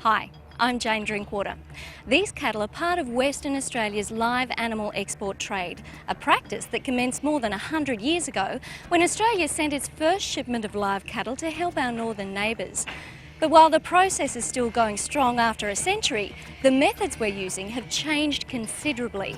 Hi, I'm Jane Drinkwater. These cattle are part of Western Australia's live animal export trade, a practice that commenced more than 100 years ago when Australia sent its first shipment of live cattle to help our northern neighbours. But while the process is still going strong after a century, the methods we're using have changed considerably.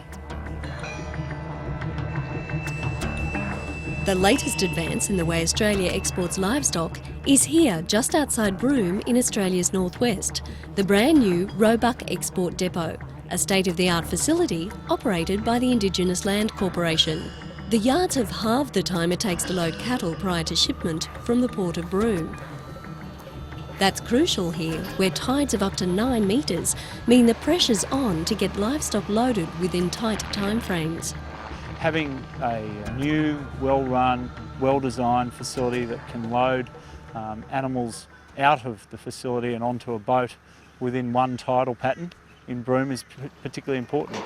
The latest advance in the way Australia exports livestock is here just outside Broome in Australia's northwest, the brand new Roebuck Export Depot, a state-of-the-art facility operated by the Indigenous Land Corporation. The yards have halved the time it takes to load cattle prior to shipment from the port of Broome. That's crucial here, where tides of up to 9 metres mean the pressure's on to get livestock loaded within tight timeframes. Having a new, well-run, well-designed facility that can load animals out of the facility and onto a boat within one tidal pattern in Broome is particularly important.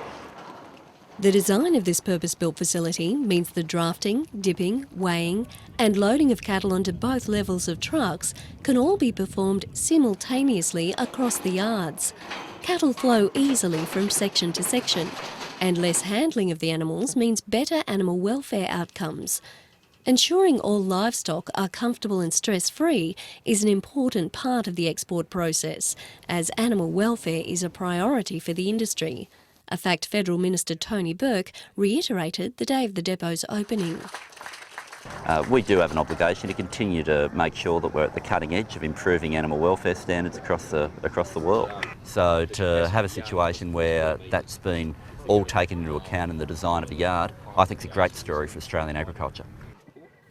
The design of this purpose-built facility means the drafting, dipping, weighing and loading of cattle onto both levels of trucks can all be performed simultaneously across the yards. Cattle flow easily from section to section, and less handling of the animals means better animal welfare outcomes. Ensuring all livestock are comfortable and stress-free is an important part of the export process, as animal welfare is a priority for the industry, a fact Federal Minister Tony Burke reiterated the day of the depot's opening. We do have an obligation to continue to make sure that we're at the cutting edge of improving animal welfare standards across the world. So to have a situation where that's been all taken into account in the design of a yard, I think it's a great story for Australian agriculture.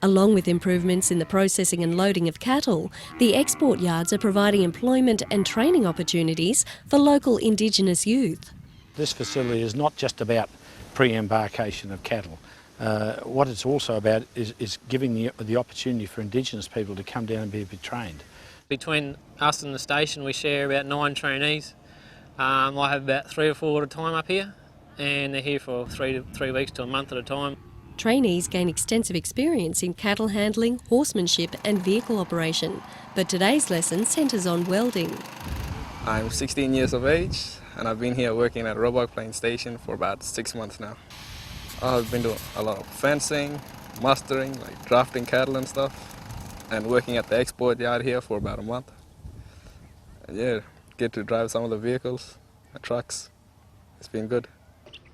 Along with improvements in the processing and loading of cattle, the export yards are providing employment and training opportunities for local Indigenous youth. This facility is not just about pre-embarkation of cattle. What it's also about is giving the opportunity for Indigenous people to come down and be trained. Between us and the station we share about 9 trainees. I have about 3 or 4 at a time up here, and they're here for 3 weeks to a month at a time. Trainees gain extensive experience in cattle handling, horsemanship and vehicle operation, but today's lesson centres on welding. I'm 16 years of age and I've been here working at Roebuck Plains Station for about 6 months now. I've been doing a lot of fencing, mustering, like drafting cattle and stuff, and working at the export yard here for about a month. And yeah, get to drive some of the vehicles, the trucks. It's been good.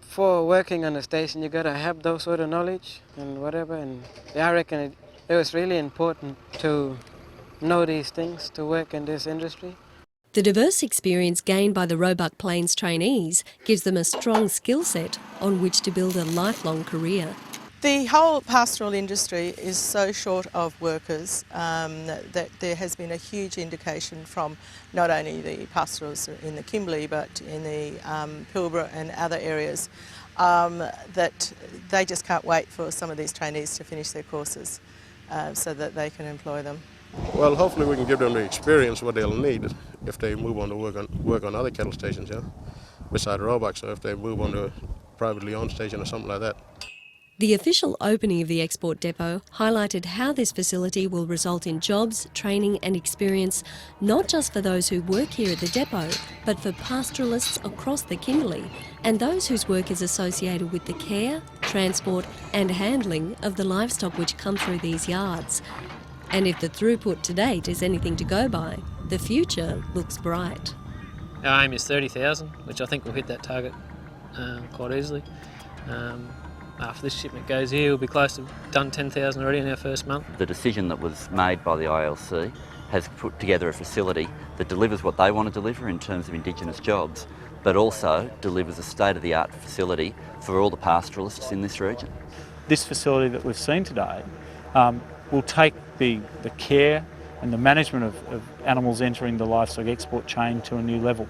For working on a station, you gotta have those sort of knowledge and whatever. And I reckon it was really important to know these things to work in this industry. The diverse experience gained by the Roebuck Plains trainees gives them a strong skill set on which to build a lifelong career. The whole pastoral industry is so short of workers that there has been a huge indication from not only the pastorals in the Kimberley but in the Pilbara and other areas that they just can't wait for some of these trainees to finish their courses so that they can employ them. Well, hopefully we can give them the experience what they'll need if they move on to work on other cattle stations, yeah, beside Roebuck. So if they move on to a privately owned station or something like that. The official opening of the export depot highlighted how this facility will result in jobs, training and experience, not just for those who work here at the depot, but for pastoralists across the Kimberley and those whose work is associated with the care, transport and handling of the livestock which come through these yards. And if the throughput to date is anything to go by, the future looks bright. Our aim is 30,000, which I think we'll hit that target quite easily. After this shipment goes here, we'll be close to done 10,000 already in our first month. The decision that was made by the ILC has put together a facility that delivers what they want to deliver in terms of Indigenous jobs, but also delivers a state-of-the-art facility for all the pastoralists in this region. This facility that we've seen today will take the care and the management of animals entering the livestock export chain to a new level.